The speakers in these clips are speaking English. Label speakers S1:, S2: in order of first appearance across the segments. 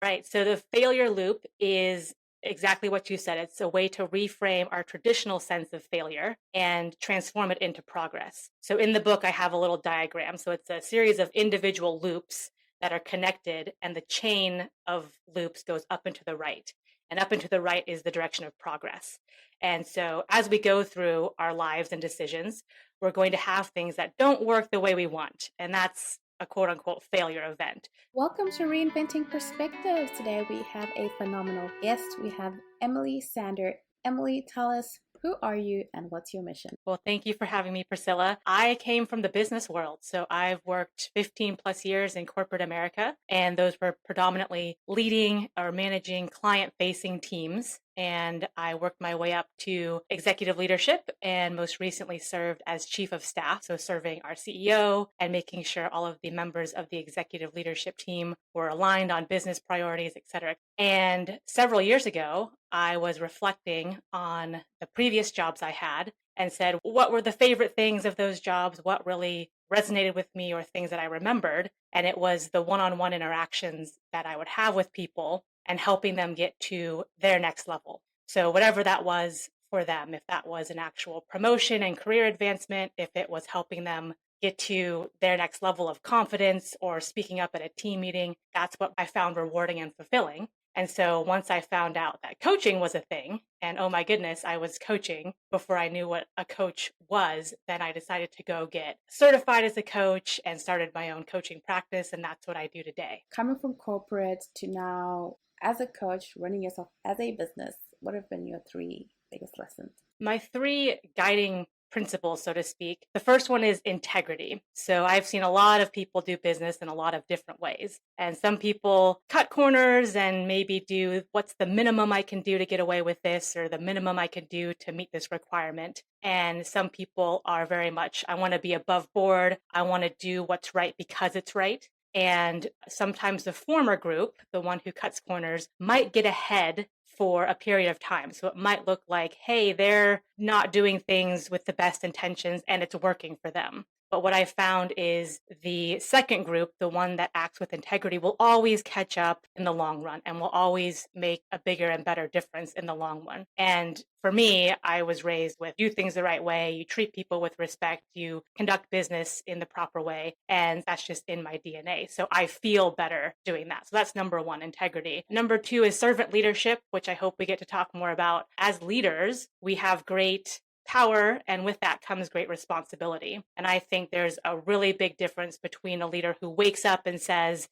S1: Right. So the failure loop is exactly what you said. It's a way to reframe our traditional sense of failure and transform it into progress. So in the book, I have a little diagram. So it's a series of individual loops that are connected, and the chain of loops goes up and to the right. And up and to the right is the direction of progress. And so as we go through our lives and decisions, we're going to have things that don't work the way we want. And that's a quote unquote failure event.
S2: Welcome to Reinventing Perspectives. Today we have a phenomenal guest. We have Emily Sander. Emily, tell us, who are you and what's your mission?
S1: Well, thank you for having me, Priscilla. I came from the business world. So I've worked 15 plus years in corporate America, and those were predominantly leading or managing client facing teams. And I worked my way up to executive leadership and most recently served as chief of staff. So serving our CEO and making sure all of the members of the executive leadership team were aligned on business priorities, et cetera. And several years ago, I was reflecting on the previous jobs I had and said, what were the favorite things of those jobs? What really resonated with me or things that I remembered? And it was the one on one interactions that I would have with people and helping them get to their next level. So, whatever that was for them, if that was an actual promotion and career advancement, if it was helping them get to their next level of confidence or speaking up at a team meeting, that's what I found rewarding and fulfilling. And so once I found out that coaching was a thing, and oh my goodness, I was coaching before I knew what a coach was, then I decided to go get certified as a coach and started my own coaching practice. And that's what I do today.
S2: Coming from corporate to now as a coach, running yourself as a business, what have been your three biggest lessons?
S1: My three guiding principles, so to speak. The first one is integrity. So I've seen a lot of people do business in a lot of different ways. And some people cut corners and maybe do what's the minimum I can do to get away with this or the minimum I can do to meet this requirement. And some people are very much, I want to be above board. I want to do what's right because it's right. And sometimes the former group, the one who cuts corners, might get ahead for a period of time. So it might look like, hey, they're not doing things with the best intentions and it's working for them. But what I found is the second group, the one that acts with integrity, will always catch up in the long run and will always make a bigger and better difference in the long run. And for me, I was raised with do things the right way, you treat people with respect, you conduct business in the proper way, and that's just in my DNA. So I feel better doing that. So that's number one, integrity. Number two is servant leadership, which I hope we get to talk more about. As leaders, we have great power, and with that comes great responsibility. And I think there's a really big difference between a leader who wakes up and says,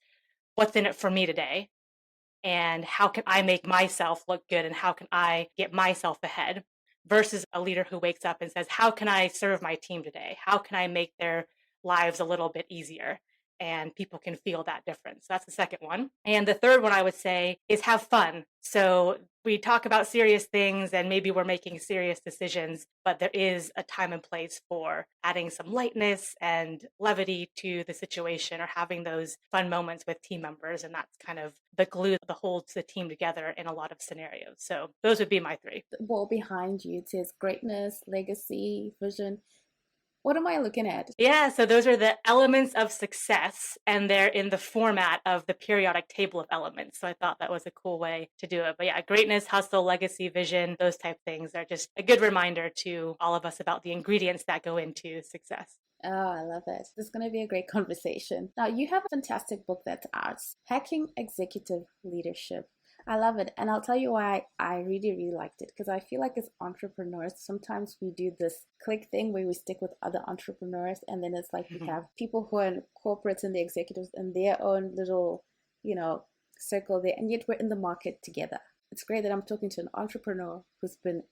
S1: what's in it for me today? And how can I make myself look good? And how can I get myself ahead? Versus a leader who wakes up and says, how can I serve my team today? How can I make their lives a little bit easier? And people can feel that difference. That's the second one. And the third one I would say is have fun. So we talk about serious things and maybe we're making serious decisions, but there is a time and place for adding some lightness and levity to the situation or having those fun moments with team members. And that's kind of the glue that holds the team together in a lot of scenarios. So those would be my three.
S2: The wall behind you, it says greatness, legacy, vision. What am I looking at?
S1: Yeah, so those are the elements of success, and they're in the format of the periodic table of elements. So I thought that was a cool way to do it. But yeah, greatness, hustle, legacy, vision, those type things are just a good reminder to all of us about the ingredients that go into success.
S2: Oh, I love it. This is going to be a great conversation. Now, you have a fantastic book that's out, Hacking Executive Leadership. I love it. And I'll tell you why I really, really liked it. Because I feel like as entrepreneurs, sometimes we do this click thing where we stick with other entrepreneurs. And then it's like we have people who are in corporates and the executives in their own little, circle there. And yet we're in the market together. It's great that I'm talking to an entrepreneur who's been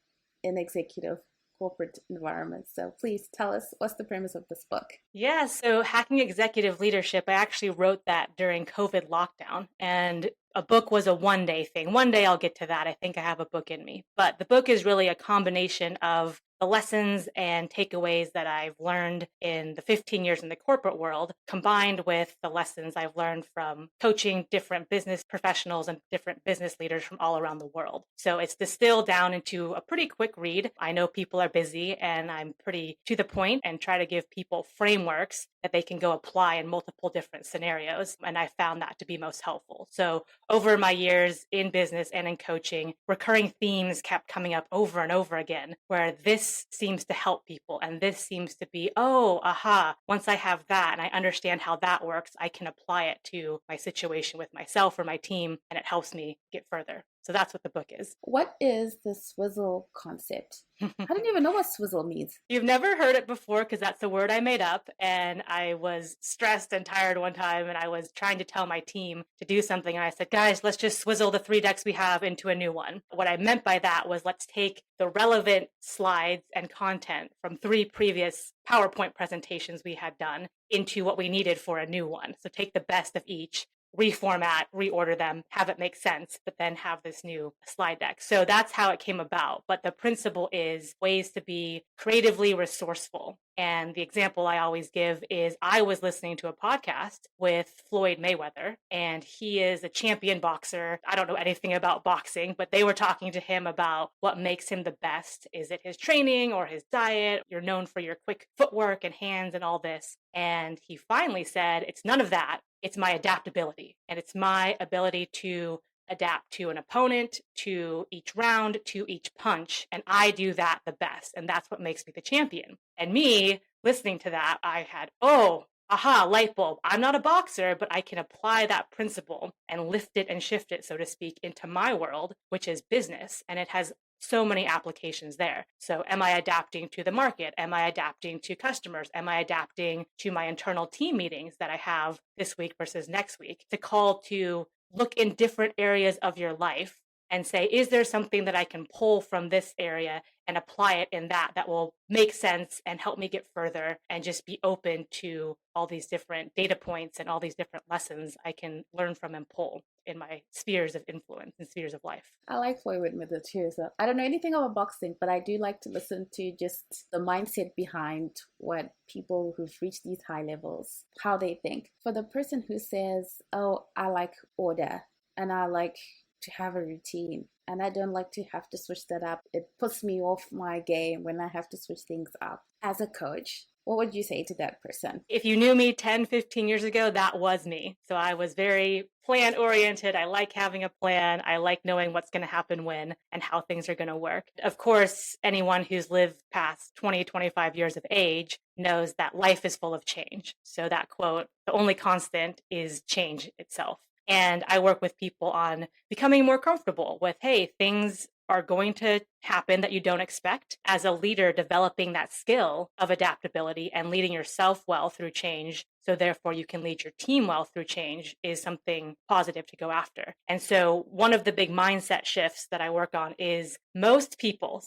S2: in executive corporate environment. So please tell us, what's the premise of this book?
S1: Yeah, so Hacking Executive Leadership, I actually wrote that during COVID lockdown, and a book was a one day thing. One day I'll get to that. I think I have a book in me. But the book is really a combination of the lessons and takeaways that I've learned in the 15 years in the corporate world, combined with the lessons I've learned from coaching different business professionals and different business leaders from all around the world. So it's distilled down into a pretty quick read. I know people are busy, and I'm pretty to the point and try to give people frameworks that they can go apply in multiple different scenarios. And I found that to be most helpful. So over my years in business and in coaching, recurring themes kept coming up over and over again, where this seems to help people and this seems to be, oh, aha, once I have that and I understand how that works, I can apply it to my situation with myself or my team, and it helps me get further. So that's what the book is.
S2: What is the swizzle concept? I don't even know what swizzle means.
S1: You've never heard it before because that's a word I made up, and I was stressed and tired one time, and I was trying to tell my team to do something, and I said, guys, let's just swizzle the 3 decks we have into a new one. What I meant by that was, let's take the relevant slides and content from 3 previous PowerPoint presentations we had done into what we needed for a new one. So take the best of each, reformat, reorder them, have it make sense, but then have this new slide deck. So that's how it came about. But the principle is ways to be creatively resourceful. And the example I always give is I was listening to a podcast with Floyd Mayweather, and he is a champion boxer. I don't know anything about boxing, but they were talking to him about what makes him the best. Is it his training or his diet? You're known for your quick footwork and hands and all this. And he finally said, it's none of that. It's my adaptability, and it's my ability to adapt to an opponent, to each round, to each punch. And I do that the best. And that's what makes me the champion. And me listening to that, I had, oh, aha, light bulb. I'm not a boxer, but I can apply that principle and lift it and shift it, so to speak, into my world, which is business. And it has so many applications there. So am I adapting to the market? Am I adapting to customers? Am I adapting to my internal team meetings that I have this week versus next week? To call to look in different areas of your life and say, is there something that I can pull from this area and apply it in that will make sense and help me get further, and just be open to all these different data points and all these different lessons I can learn from and pull in my spheres of influence and spheres of life.
S2: I like Floyd Mayweather too. So I don't know anything about boxing, but I do like to listen to just the mindset behind what people who've reached these high levels, how they think. For the person who says, oh, I like order and I like to have a routine, and I don't like to have to switch that up. It puts me off my game when I have to switch things up. As a coach, what would you say to that person?
S1: If you knew me 10, 15 years ago, that was me. So I was very plan oriented. I like having a plan. I like knowing what's going to happen when and how things are going to work. Of course, anyone who's lived past 20, 25 years of age knows that life is full of change. So that quote, the only constant is change itself. And I work with people on becoming more comfortable with, hey, things are going to happen that you don't expect. As a leader, developing that skill of adaptability and leading yourself well through change, so therefore you can lead your team well through change, is something positive to go after. And so one of the big mindset shifts that I work on is most people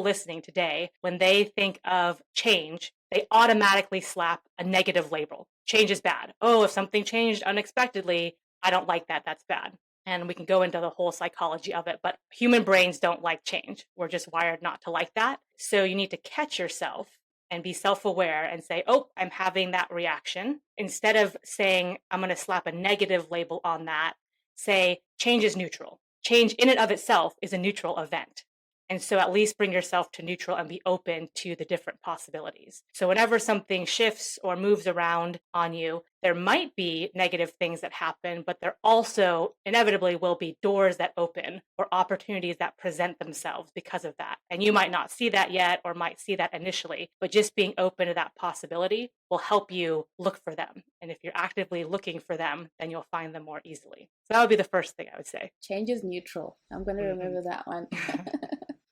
S1: listening today, when they think of change, they automatically slap a negative label. Change is bad. Oh, if something changed unexpectedly, I don't like that. That's bad. And we can go into the whole psychology of it, but human brains don't like change. We're just wired not to like that. So you need to catch yourself and be self-aware and say, oh, I'm having that reaction. Instead of saying, I'm going to slap a negative label on that, say, change is neutral. Change in and of itself is a neutral event. And so at least bring yourself to neutral and be open to the different possibilities. So whenever something shifts or moves around on you, there might be negative things that happen, but there also inevitably will be doors that open or opportunities that present themselves because of that. And you might not see that yet or might see that initially, but just being open to that possibility will help you look for them. And if you're actively looking for them, then you'll find them more easily. So that would be the first thing I would say.
S2: Change is neutral. I'm going to remember that one.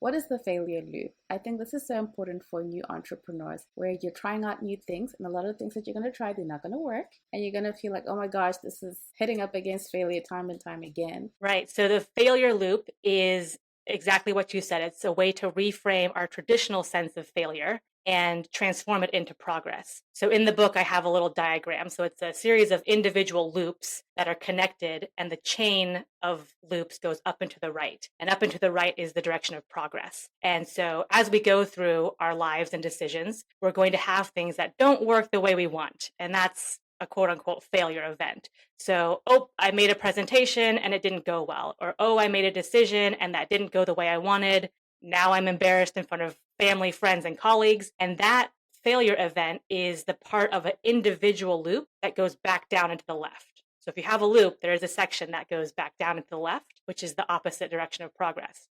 S2: What is the failure loop? I think this is so important for new entrepreneurs, where you're trying out new things, and a lot of things that you're going to try, they're not going to work. And you're going to feel like, oh my gosh, this is hitting up against failure time and time again.
S1: Right. So the failure loop is exactly what you said. It's a way to reframe our traditional sense of failure and transform it into progress. So in the book, I have a little diagram. So it's a series of individual loops that are connected, and the chain of loops goes up and to the right. And up and to the right is the direction of progress. And so as we go through our lives and decisions, we're going to have things that don't work the way we want. And that's a quote unquote failure event. So, oh, I made a presentation and it didn't go well. Or, oh, I made a decision and that didn't go the way I wanted. Now I'm embarrassed in front of family, friends, and colleagues. And that failure event is the part of an individual loop that goes back down into the left. So if you have a loop, there is a section that goes back down into the left, which is the opposite direction of progress.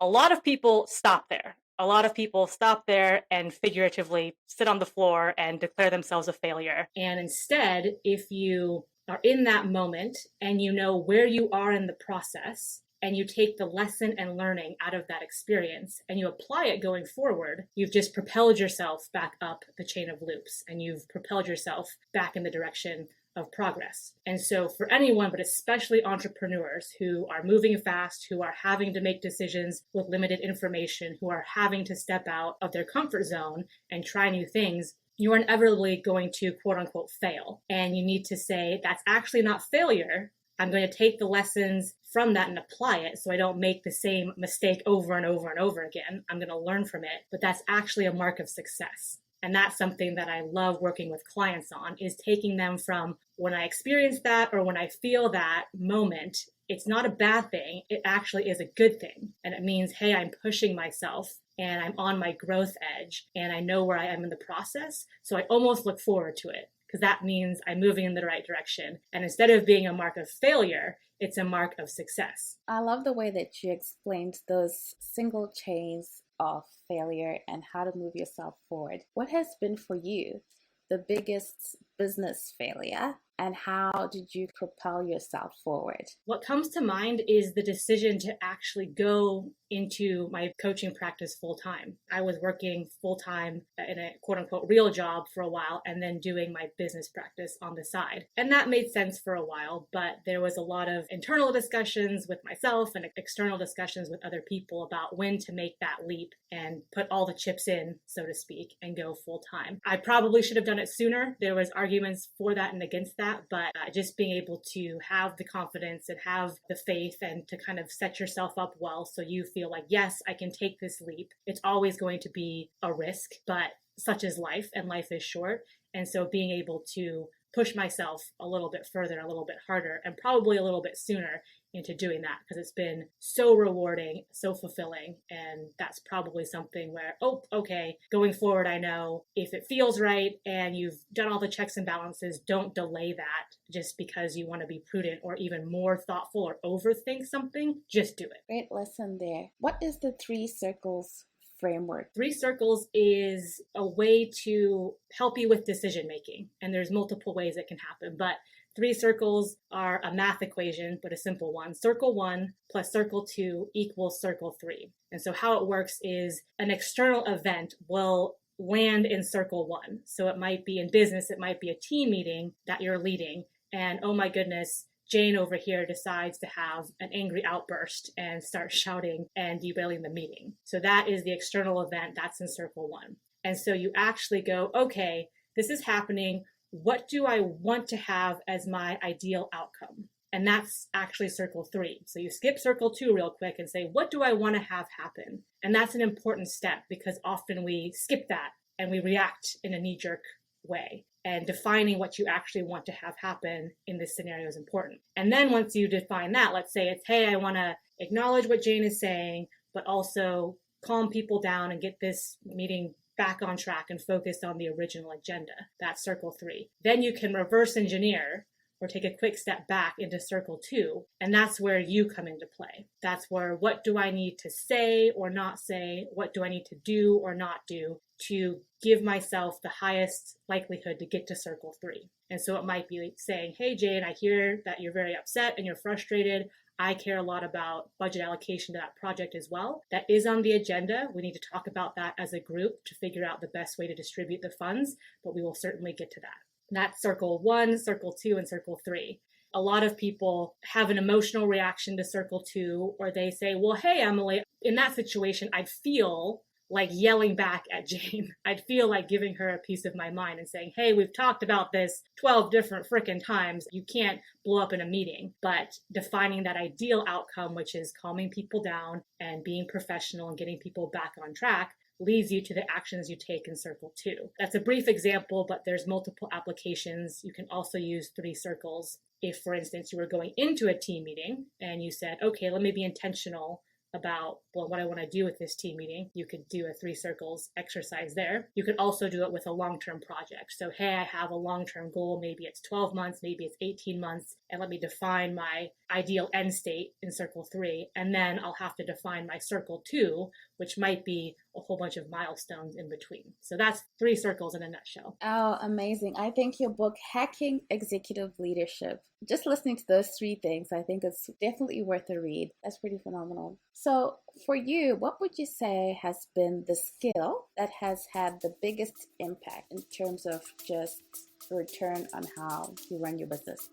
S1: A lot of people stop there. A lot of people stop there and figuratively sit on the floor and declare themselves a failure. And instead, if you are in that moment and you know where you are in the process, and you take the lesson and learning out of that experience and you apply it going forward, you've just propelled yourself back up the chain of loops, and you've propelled yourself back in the direction of progress. And so for anyone, but especially entrepreneurs who are moving fast, who are having to make decisions with limited information, who are having to step out of their comfort zone and try new things, you are inevitably going to quote unquote fail. And you need to say, that's actually not failure. I'm going to take the lessons from that and apply it so I don't make the same mistake over and over and over again. I'm going to learn from it, but that's actually a mark of success. And that's something that I love working with clients on, is taking them from when I experience that or when I feel that moment, it's not a bad thing. It actually is a good thing. And it means, hey, I'm pushing myself and I'm on my growth edge and I know where I am in the process. So I almost look forward to it, because that means I'm moving in the right direction. And instead of being a mark of failure, it's a mark of success.
S2: I love the way that you explained those single chains of failure and how to move yourself forward. What has been for you the biggest business failure, and how did you propel yourself forward?
S1: What comes to mind is the decision to actually go into my coaching practice full time. I was working full time in a quote unquote real job for a while and then doing my business practice on the side. And that made sense for a while, but there was a lot of internal discussions with myself and external discussions with other people about when to make that leap and put all the chips in, so to speak, and go full time. I probably should have done it sooner. There was arguments for that and against that, but just being able to have the confidence and have the faith and to kind of set yourself up well so you feel like, yes, I can take this leap. It's always going to be a risk, but such is life, and life is short. And so being able to push myself a little bit further, a little bit harder, and probably a little bit sooner into doing that, because it's been so rewarding, so fulfilling. And that's probably something where, oh, okay, going forward, I know if it feels right and you've done all the checks and balances, don't delay that just because you want to be prudent or even more thoughtful or overthink something. Just do it.
S2: Great lesson there. What is the 3 circles framework?
S1: 3 circles is a way to help you with decision making. And there's multiple ways it can happen, but 3 circles are a math equation, but a simple one. Circle 1 plus circle 2 equals circle 3. And so how it works is an external event will land in circle 1. So it might be in business, it might be a team meeting that you're leading. And oh my goodness, Jane over here decides to have an angry outburst and start shouting and derailing the meeting. So that is the external event. That's in circle 1. And so you actually go, okay, this is happening. What do I want to have as my ideal outcome? And that's actually circle 3. So you skip circle 2 real quick and say, what do I want to have happen? And that's an important step, because often we skip that and we react in a knee-jerk way. And defining what you actually want to have happen in this scenario is important. And then once you define that, let's say it's, hey, I want to acknowledge what Jane is saying, but also calm people down and get this meeting back on track and focus on the original agenda. That's circle 3. Then you can reverse engineer or take a quick step back into circle 2. And that's where you come into play. That's where, what do I need to say or not say? What do I need to do or not do to give myself the highest likelihood to get to circle 3? And so it might be saying, hey, Jane, I hear that you're very upset and you're frustrated. I care a lot about budget allocation to that project as well. That is on the agenda. We need to talk about that as a group to figure out the best way to distribute the funds, but we will certainly get to that. That's circle 1, circle 2, and circle 3. A lot of people have an emotional reaction to circle 2, or they say, well, hey, Emily, in that situation, I feel like yelling back at Jane. I'd feel like giving her a piece of my mind and saying, hey, we've talked about this 12 different frickin' times. You can't blow up in a meeting. But defining that ideal outcome, which is calming people down and being professional and getting people back on track, leads you to the actions you take in circle 2. That's a brief example, but there's multiple applications. You can also use 3 circles. If, for instance, you were going into a team meeting and you said, okay, let me be intentional about what I want to do with this team meeting, you could do a 3 circles exercise there. You could also do it with a long-term project. So, hey, I have a long-term goal. Maybe it's 12 months, maybe it's 18 months, and let me define my ideal end state in circle 3. And then I'll have to define my circle 2, which might be a whole bunch of milestones in between. So that's 3 circles in a nutshell.
S2: Oh, amazing. I think your book, Hacking Executive Leadership, just listening to those 3 things, I think it's definitely worth a read. That's pretty phenomenal. So for you, what would you say has been the skill that has had the biggest impact in terms of just return on how you run your business?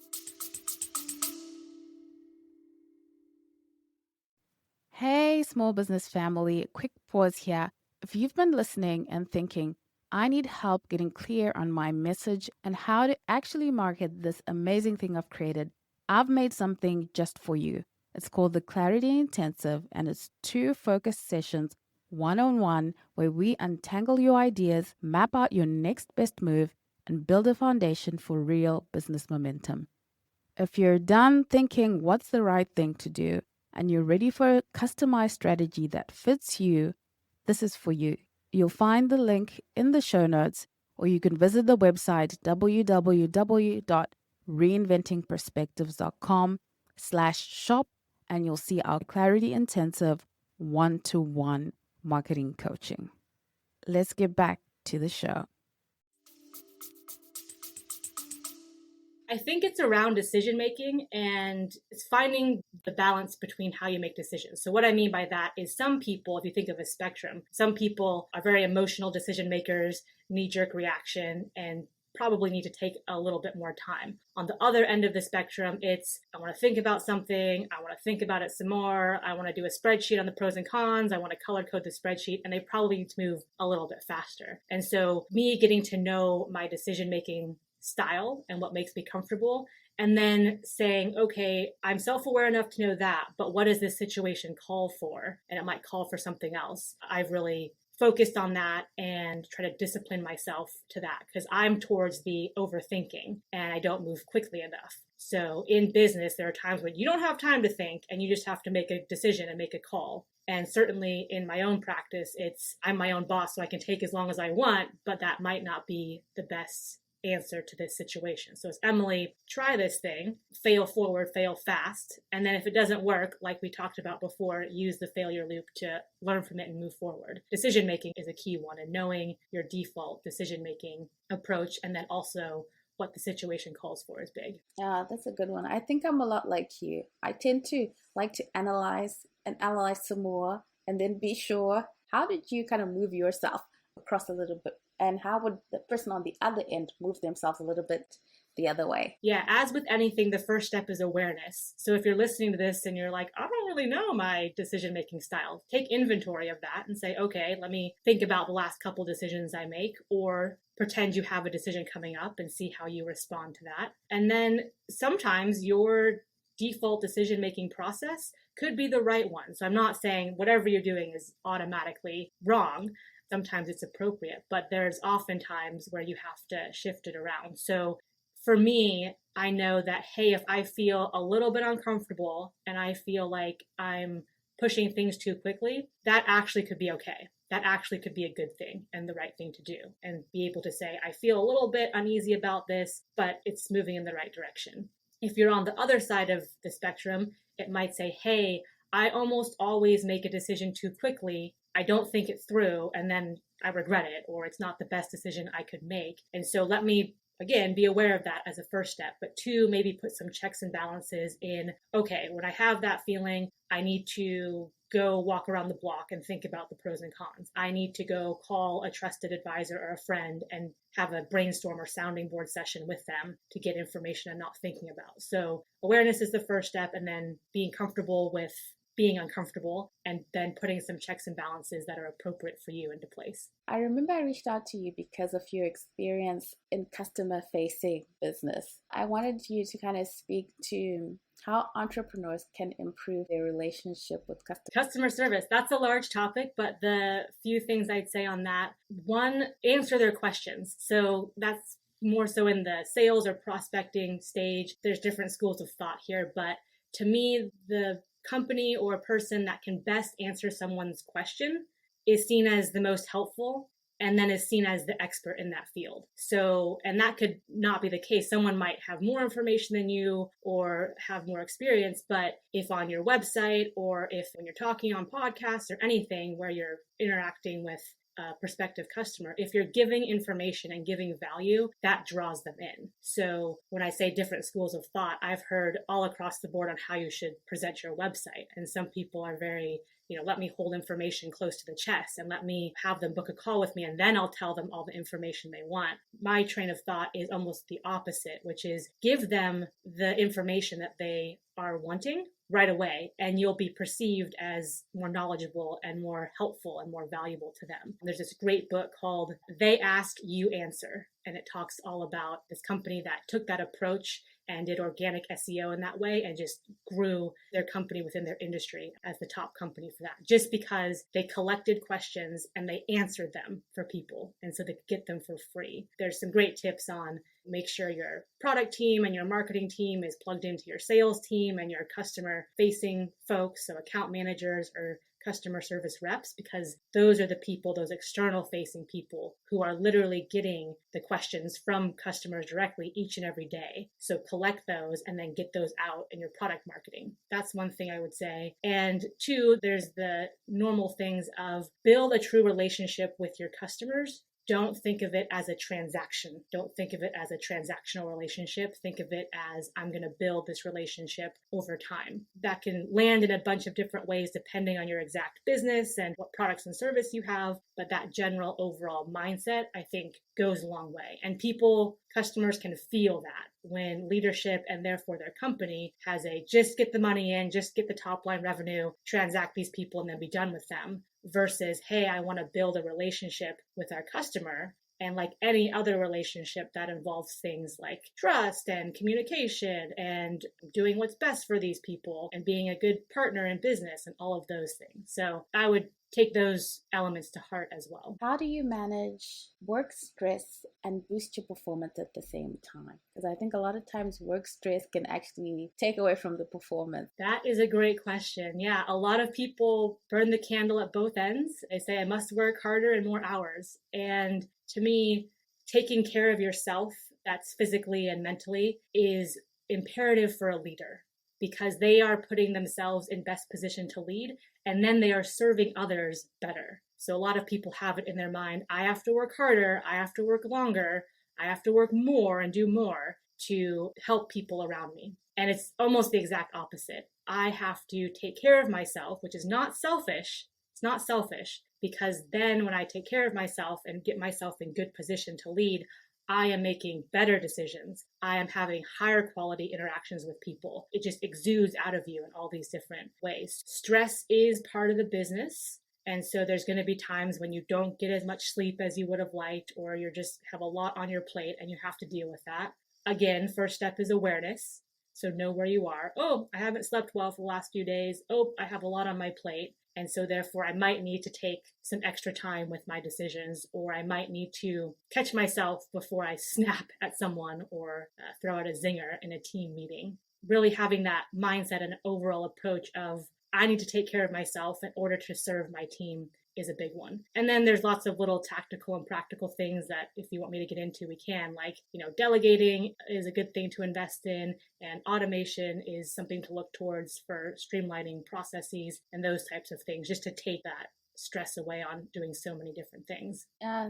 S2: Hey, small business family, quick pause here. If you've been listening and thinking, I need help getting clear on my message and how to actually market this amazing thing I've created, I've made something just for you. It's called the Clarity Intensive, and it's 2 focused sessions, one-on-one, where we untangle your ideas, map out your next best move, and build a foundation for real business momentum. If you're done thinking what's the right thing to do, and you're ready for a customized strategy that fits you, this is for you. You'll find the link in the show notes, or you can visit the website www.reinventingperspectives.com/shop, and you'll see our Clarity Intensive 1-to-1 marketing coaching. Let's get back to the show.
S1: I think it's around decision making, and it's finding the balance between how you make decisions. So what I mean by that is some people, if you think of a spectrum, some people are very emotional decision makers, knee-jerk reaction, and probably need to take a little bit more time. On the other end of the spectrum, it's I want to think about something, I want to think about it some more, I want to do a spreadsheet on the pros and cons, I want to color code the spreadsheet, and they probably need to move a little bit faster. And so me getting to know my decision making style and what makes me comfortable, and then saying, okay, I'm self-aware enough to know that, but what does this situation call for? And it might call for something else. I've really focused on that and try to discipline myself to that, because I'm towards the overthinking and I don't move quickly enough. So in business, there are times when you don't have time to think and you just have to make a decision and make a call. And certainly in my own practice, I'm my own boss, so I can take as long as I want, but that might not be the best answer to this situation. So it's Emily, try this thing, fail forward, fail fast. And then if it doesn't work, like we talked about before, use the failure loop to learn from it and move forward. Decision making is a key one, and knowing your default decision making approach, and then also what the situation calls for is big.
S2: Yeah, that's a good one. I think I'm a lot like you. I tend to like to analyze some more, and then be sure, how did you kind of move yourself across a little bit? And how would the person on the other end move themselves a little bit the other way?
S1: Yeah, as with anything, the first step is awareness. So if you're listening to this and you're like, I don't really know my decision-making style, take inventory of that and say, okay, let me think about the last couple decisions I make, or pretend you have a decision coming up and see how you respond to that. And then sometimes your default decision-making process could be the right one. So I'm not saying whatever you're doing is automatically wrong. Sometimes it's appropriate, but there's often times where you have to shift it around. So for me, I know that, hey, if I feel a little bit uncomfortable and I feel like I'm pushing things too quickly, that actually could be okay. That actually could be a good thing and the right thing to do, and be able to say, I feel a little bit uneasy about this, but it's moving in the right direction. If you're on the other side of the spectrum, it might say, hey, I almost always make a decision too quickly. I don't think it through, and then I regret it, or it's not the best decision I could make. And so let me, again, be aware of that as a first step. But 2, maybe put some checks and balances in, okay, when I have that feeling, I need to go walk around the block and think about the pros and cons. I need to go call a trusted advisor or a friend and have a brainstorm or sounding board session with them to get information I'm not thinking about. So awareness is the first step, and then being comfortable with being uncomfortable and then putting some checks and balances that are appropriate for you into place.
S2: I remember I reached out to you because of your experience in customer facing business. I wanted you to kind of speak to how entrepreneurs can improve their relationship with customers.
S1: Customer service, that's a large topic, but the few things I'd say on that: one, answer their questions. So that's more so in the sales or prospecting stage. There's different schools of thought here, but to me, the company or person that can best answer someone's question is seen as the most helpful and then is seen as the expert in that field. So, and that could not be the case. Someone might have more information than you or have more experience, but if on your website or if when you're talking on podcasts or anything where you're interacting with a prospective customer, if you're giving information and giving value, that draws them in. So when I say different schools of thought, I've heard all across the board on how you should present your website. And some people are very, let me hold information close to the chest and let me have them book a call with me and then I'll tell them all the information they want. My train of thought is almost the opposite, which is give them the information that they are wanting right away, and you'll be perceived as more knowledgeable and more helpful and more valuable to them. There's this great book called They Ask, You Answer, and it talks all about this company that took that approach and did organic SEO in that way and just grew their company within their industry as the top company for that, just because they collected questions and they answered them for people. And so they could get them for free. There's some great tips on make sure your product team and your marketing team is plugged into your sales team and your customer facing folks, so account managers or customer service reps, because those are the people, those external facing people who are literally getting the questions from customers directly each and every day. So collect those and then get those out in your product marketing. That's one thing I would say. And two, there's the normal things of build a true relationship with your customers. Don't think of it as a transaction. Don't think of it as a transactional relationship. Think of it as I'm going to build this relationship over time. That can land in a bunch of different ways depending on your exact business and what products and service you have. But that general overall mindset, I think, goes a long way. And customers can feel that when leadership and therefore their company has a just get the money in, just get the top line revenue, transact these people and then be done with them, versus, hey, I want to build a relationship with our customer. And like any other relationship, that involves things like trust and communication and doing what's best for these people and being a good partner in business and all of those things. So I would take those elements to heart as well.
S2: How do you manage work stress and boost your performance at the same time? Because I think a lot of times work stress can actually take away from the performance.
S1: That is a great question. Yeah, a lot of people burn the candle at both ends. They say, I must work harder and more hours. And to me, taking care of yourself, that's physically and mentally, is imperative for a leader, because they are putting themselves in best position to lead, and then they are serving others better. So a lot of people have it in their mind, I have to work harder, I have to work longer, I have to work more and do more to help people around me. And it's almost the exact opposite. I have to take care of myself, which is not selfish. It's not selfish, because then when I take care of myself and get myself in good position to lead, I am making better decisions. I am having higher quality interactions with people. It just exudes out of you in all these different ways. Stress is part of the business. And so there's going to be times when you don't get as much sleep as you would have liked, or you just have a lot on your plate and you have to deal with that. Again, first step is awareness. So know where you are. Oh, I haven't slept well for the last few days. Oh, I have a lot on my plate. And so therefore I might need to take some extra time with my decisions, or I might need to catch myself before I snap at someone or throw out a zinger in a team meeting. Really having that mindset and overall approach of I need to take care of myself in order to serve my team is a big one. And then there's lots of little tactical and practical things that if you want me to get into, we can, like, delegating is a good thing to invest in, and automation is something to look towards for streamlining processes and those types of things, just to take that stress away on doing so many different things.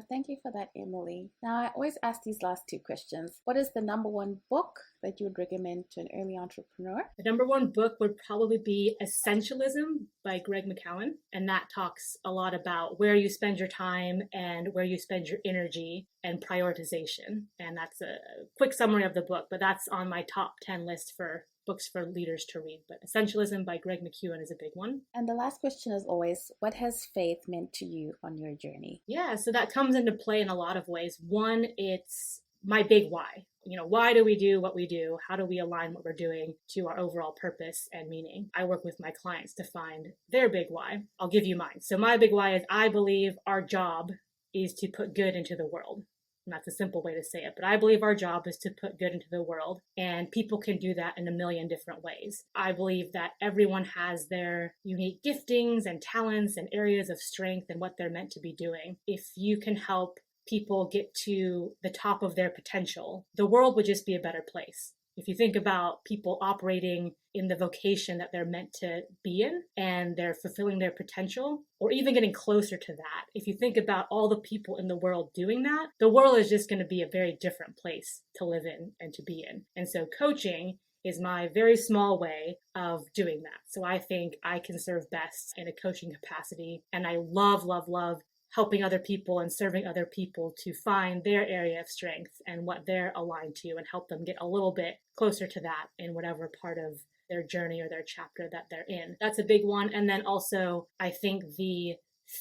S2: Thank you for that, Emily. Now, I always ask these last two questions. What is the number one book that you would recommend to an early entrepreneur?
S1: The number one book would probably be Essentialism by Greg McKeown. And that talks a lot about where you spend your time and where you spend your energy and prioritization. And that's a quick summary of the book, but that's on my top 10 list for books for leaders to read. But Essentialism by Greg McKeown is a big one.
S2: And the last question is always, what has faith meant to you on your journey?
S1: Yeah, so that comes into play in a lot of ways. One, it's my big why. Why do we do what we do? How do we align what we're doing to our overall purpose and meaning? I work with my clients to find their big why. I'll give you mine. So my big why is I believe our job is to put good into the world. And that's a simple way to say it, but I believe our job is to put good into the world, and people can do that in a million different ways. I believe that everyone has their unique giftings and talents and areas of strength and what they're meant to be doing. If you can help people get to the top of their potential, the world would just be a better place. If you think about people operating in the vocation that they're meant to be in and they're fulfilling their potential, or even getting closer to that, if you think about all the people in the world doing that, the world is just going to be a very different place to live in and to be in. And so coaching is my very small way of doing that. So I think I can serve best in a coaching capacity. And I love, love, love helping other people and serving other people to find their area of strength and what they're aligned to, and help them get a little bit closer to that in whatever part of their journey or their chapter that they're in. That's a big one. And then also, I think the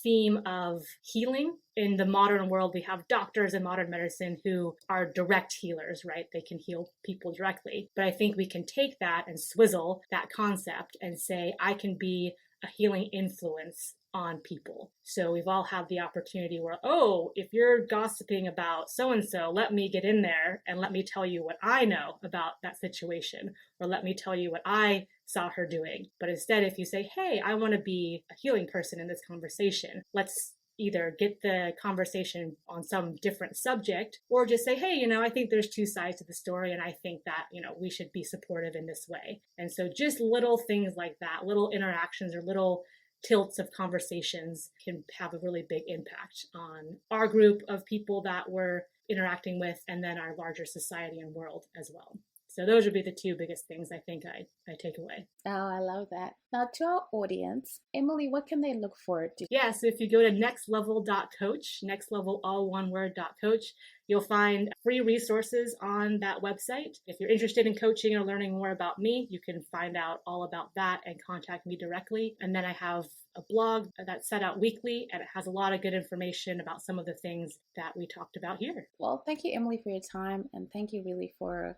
S1: theme of healing. In the modern world, we have doctors in modern medicine who are direct healers, right? They can heal people directly. But I think we can take that and swizzle that concept and say, I can be a healing influence on people. So we've all had the opportunity where, oh, if you're gossiping about so-and-so, let me get in there and let me tell you what I know about that situation, or let me tell you what I saw her doing. But instead, if you say, hey, I want to be a healing person in this conversation, let's either get the conversation on some different subject, or just say, hey, I think there's two sides to the story, and I think that, we should be supportive in this way. And so just little things like that, little interactions or little tilts of conversations can have a really big impact on our group of people that we're interacting with, and then our larger society and world as well. So those would be the two biggest things I think I take away.
S2: Oh, I love that. Now, to our audience, Emily, what can they look forward to?
S1: Yeah, so if you go to nextlevel.coach, nextlevel, all one word, .coach, you'll find free resources on that website. If you're interested in coaching or learning more about me, you can find out all about that and contact me directly. And then I have a blog that's set out weekly, and it has a lot of good information about some of the things that we talked about here.
S2: Well, thank you, Emily, for your time, and thank you really for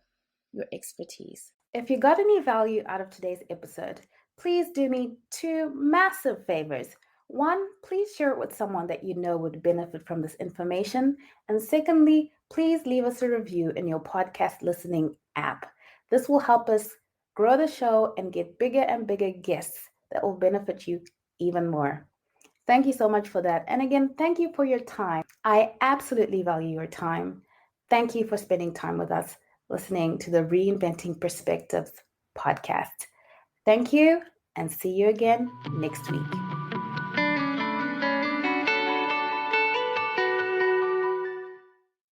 S2: your expertise. If you got any value out of today's episode, please do me two massive favors. One, please share it with someone that you know would benefit from this information. And secondly, please leave us a review in your podcast listening app. This will help us grow the show and get bigger and bigger guests that will benefit you even more. Thank you so much for that. And again, thank you for your time. I absolutely value your time. Thank you for spending time with us, listening to the Reinventing Perspectives podcast. Thank you, and see you again next week.